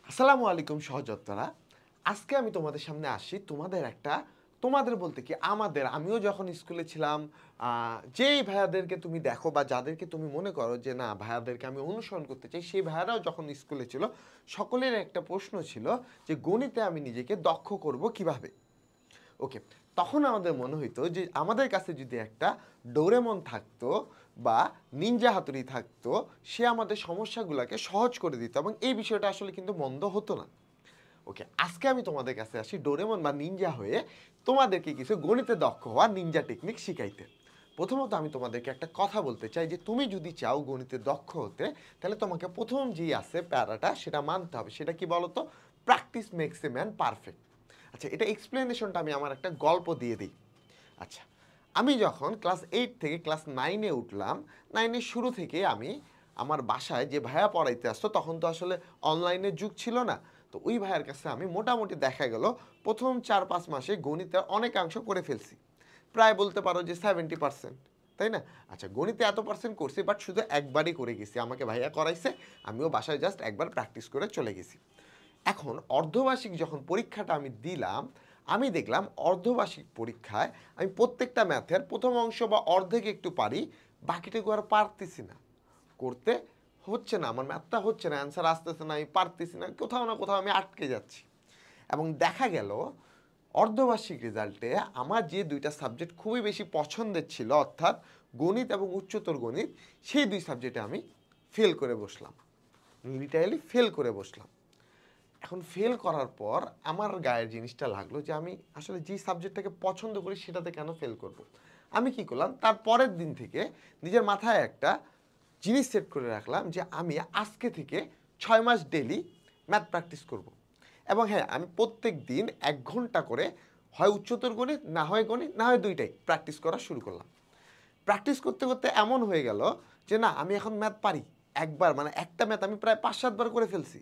আসসালামু আলাইকুম সহযোদ্ধারা। আজকে আমি তোমাদের সামনে আসি তোমাদের বলতে কি আমিও যখন স্কুলে ছিলাম যেই ভাইয়াদেরকে তুমি দেখো বা যাদেরকে তুমি মনে করো যে না ভাইয়াদেরকে আমি অনুসরণ করতে চাই সেই ভাইয়ারাও যখন স্কুলে ছিল সকলের একটা প্রশ্ন ছিল যে গণিতে আমি নিজেকে দক্ষ করব কিভাবে। ওকে, তখন আমাদের মনে হইতো যে আমাদের কাছে যদি একটা ডোরেমন থাকতো বা নিনজা হাতুড়ি থাকতো সে আমাদের সমস্যাগুলোকে সহজ করে দিত এবং এই বিষয়টা আসলে কিন্তু মন্দ হতো না। ওকে, আজকে আমি তোমাদের কাছে আসি ডোরেমন বা নিনজা হয়ে তোমাদেরকে কিছু গণিতে দক্ষ হওয়া নিনজা টেকনিক শিখাইতে। প্রথমত আমি তোমাদেরকে একটা কথা বলতে চাই যে তুমি যদি চাও গণিতে দক্ষ হতে তাহলে তোমাকে প্রথম যেই আছে প্যারাটা সেটা মানতে হবে। সেটা কি বলতো? Practice makes a man perfect. আচ্ছা, এটা এক্সপ্লেনেশনটা আমি আমার একটা গল্প দিয়ে দিই। আচ্ছা, আমি যখন ক্লাস 8 থেকে ক্লাস 9-এ উঠলাম, 9-এর শুরু থেকে আমি আমার বাসায় যে ভাইয়া পড়াইতে আসতো তখন তো আসলে অনলাইনের যুগ ছিল না। তো ওই ভাইয়ার কাছে আমি মোটামুটি দেখা গেল প্রথম 4-5 মাসে গণিতের অনেকাংশ করে ফেলছি। প্রায় বলতে পারো যে 70%, তাই না? আচ্ছা, গণিতে এত পার্সেন্ট করছি বাট শুধু একবারই করে গেছি। আমাকে ভাইয়া করাইছে, আমিও বাসায় জাস্ট একবার প্র্যাকটিস করে চলে গেছি। এখন অর্ধবার্ষিক যখন পরীক্ষাটা আমি দিলাম, আমি দেখলাম অর্ধবার্ষিক পরীক্ষায় আমি প্রত্যেকটা ম্যাথের প্রথম অংশ বা অর্ধেক একটু পারি, বাকিটুকু আর পারতেছি না, করতে হচ্ছে না, আমার ম্যাথটা হচ্ছে না, অ্যান্সার আসতেছে না, আমি পারতেছি না, কোথাও না কোথাও আমি আটকে যাচ্ছি। এবং দেখা গেল অর্ধবার্ষিক রেজাল্টে আমার যে দুইটা সাবজেক্ট খুবই বেশি পছন্দের ছিল, অর্থাৎ গণিত এবং উচ্চতর গণিত, সেই দুই সাবজেক্টে আমি ফেল করে বসলাম, লিটারালি ফেল করে বসলাম। এখন ফেল করার পর আমার গায়ের জিনিসটা লাগলো যে আমি আসলে যে সাবজেক্টটাকে পছন্দ করি সেটাতে কেন ফেল করব। আমি কি করলাম, তার পরের দিন থেকে নিজের মাথায় একটা জিনিস সেট করে রাখলাম যে আমি আজকে থেকে 6 মাস ডেলি ম্যাথ প্র্যাকটিস করব। এবং হ্যাঁ, আমি প্রত্যেক দিন 1 ঘন্টা করে হয় উচ্চতর গণিত, না হয় দুইটাই প্র্যাকটিস করা শুরু করলাম। প্র্যাকটিস করতে করতে এমন হয়ে গেল যে না, আমি এখন ম্যাথ পারি। একবার মানে একটা ম্যাথ আমি প্রায় 5-7 বার করে ফেলছি।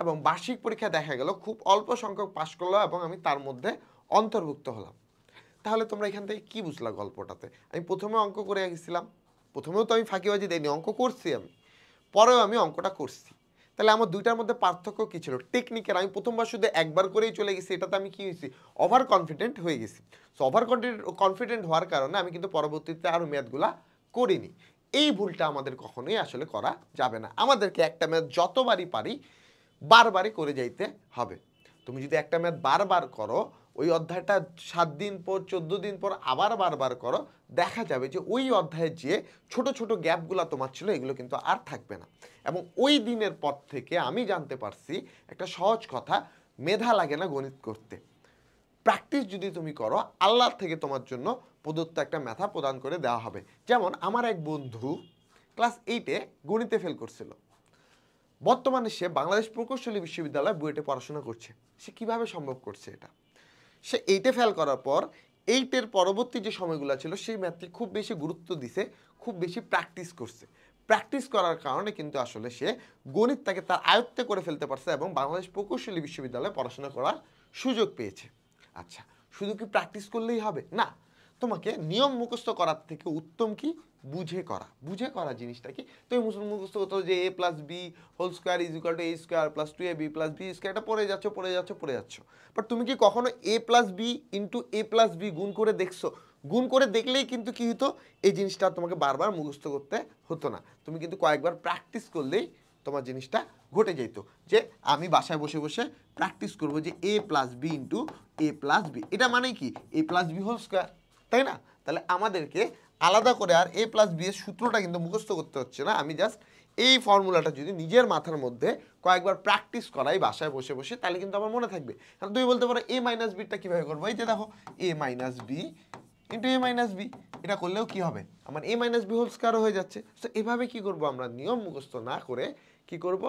এবং বার্ষিক পরীক্ষা দেখা গেল খুব অল্প সংখ্যক পাশ করলো এবং আমি তার মধ্যে অন্তর্ভুক্ত হলাম। তাহলে তোমরা এখান থেকে কি বুঝলা গল্পটাতে? আমি প্রথমে অঙ্ক করে গেছিলাম, প্রথমেও তো আমি ফাঁকিবাজি দেইনি, অঙ্ক করছি আমি, পরেও আমি অঙ্কটা করছি। তাহলে আমার দুইটার মধ্যে পার্থক্য কী ছিল? টেকনিক্যাল। আমি প্রথমবার শুধু একবার করেই চলে গেছি, এটাতে আমি কি হয়েছি? ওভার কনফিডেন্ট হয়ে গেছি। সো ওভার কনফিডেন্ট হওয়ার কারণে আমি কিন্তু পরবর্তীতে আরও ম্যাথগুলা করিনি। এই ভুলটা আমাদের কখনোই আসলে করা যাবে না। আমাদেরকে একটা ম্যাথ যতবারই পারি বারবারই করে যাইতে হবে। তুমি যদি একটা ম্যাথ বারবার করো, ওই অধ্যায়টা 7 দিন পর 14 দিন পর আবার বারবার করো, দেখা যাবে যে ওই অধ্যায়ের যে ছোট ছোট গ্যাপগুলো তোমার ছিল এগুলো কিন্তু আর থাকবে না। এবং ওই দিনের পর থেকে আমি জানতে পারছি একটা সহজ কথা, মেধা লাগে না গণিত করতে। প্র্যাকটিস যদি তুমি করো, আল্লাহর থেকে তোমার জন্য প্রদত্ত একটা মেধা প্রদান করে দেওয়া হবে। যেমন আমার এক বন্ধু ক্লাস 8-এ গণিতে ফেল করছিল, বর্তমানে সে বাংলাদেশ প্রকৌশলী বিশ্ববিদ্যালয়ে বুয়েটে পড়াশোনা করছে। সে কিভাবে সম্ভব করছে এটা? সে 8-এ ফেল করার পর 8-এর পরবর্তী যে সময়গুলো ছিল সেই ম্যাথকে খুব বেশি গুরুত্ব দিছে, খুব বেশি প্র্যাকটিস করছে। প্র্যাকটিস করার কারণে কিন্তু আসলে সে গণিতটাকে তার আয়ত্তে করে ফেলতে পারছে এবং বাংলাদেশ প্রকৌশলী বিশ্ববিদ্যালয়ে পড়াশোনা করার সুযোগ পেয়েছে। আচ্ছা, শুধু কি প্র্যাকটিস করলেই হবে? না, তোমাকে নিয়ম মুখস্থ করার থেকে উত্তম কি বুঝে করা। বুঝে করা জিনিসটা কি? তুমি মুখস্থ করতে যে a plus B whole square is equal to a square plus 2ab plus B square, এটা পড়ে যাচ্ছ। বাট তুমি কি কখনো a plus B into a plus B গুণ করে দেখছো? গুণ করে দেখলেই কিন্তু কি হতো, এই জিনিসটা তোমাকে বারবার মুখস্থ করতে হতো না। তুমি কিন্তু কয়েকবার প্র্যাকটিস করলেই তোমার জিনিসটা ঘটে যেত যে আমি বাসায় বসে বসে প্র্যাকটিস করবো যে a plus B into a plus B, এটা মানে কি a plus B whole square, তাই না? তাহলে আমাদেরকে আলাদা করে আর a প্লাস বি এর সূত্রটা কিন্তু মুখস্থ করতে হচ্ছে না। আমি জাস্ট এই ফর্মুলাটা যদি নিজের মাথার মধ্যে কয়েকবার প্র্যাকটিস করাই বাসায় বসে বসে, তাহলে কিন্তু আমার মনে থাকবে। কারণ তুমি বলতে পারো a মাইনাস বিটা কীভাবে করবো? এই যে দেখো a minus B into a minus B, এটা করলেও কি হবে, আমার a মাইনাস বি হোল স্কোয়ারও হয়ে যাচ্ছে। তো এভাবে কি করব, আমরা নিয়ম মুখস্থ না করে কি করব,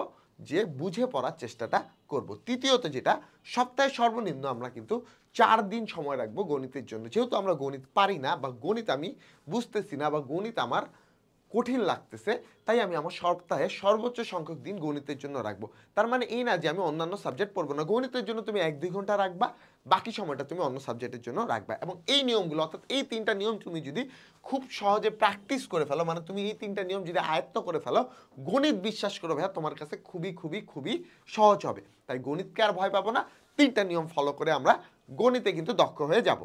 যে বুঝে পড়ার চেষ্টাটা করব। তৃতীয়ত যেটা, সপ্তাহে সর্বনিম্ন আমরা কিন্তু 4 দিন সময় রাখবো গণিতের জন্য। যেহেতু আমরা গণিত পারি না বা গণিত আমি বুঝতেছি না বা গণিত আমার কঠিন লাগতেছে, তাই আমি আমার সপ্তাহে সর্বোচ্চ সংখ্যক দিন গণিতের জন্য রাখবো। তার মানে এই না যে আমি অন্যান্য সাবজেক্ট পড়বো না। গণিতের জন্য তুমি ১-২ ঘন্টা রাখবা, বাকি সময়টা তুমি অন্য সাবজেক্টের জন্য রাখবা। এবং এই নিয়মগুলো অর্থাৎ এই ৩ টা নিয়ম তুমি যদি খুব সহজে প্র্যাকটিস করে ফেলো, মানে তুমি এই ৩ টা নিয়ম যদি আয়ত্ত করে ফেলো, গণিত বিশ্বাস করো ভাইয়া তোমার কাছে খুবই, খুবই, খুবই সহজ হবে। তাই গণিতকে আর ভয় পাবো না। ৩ টা নিয়ম ফলো করে আমরা গণিতে কিন্তু দক্ষ হয়ে যাব।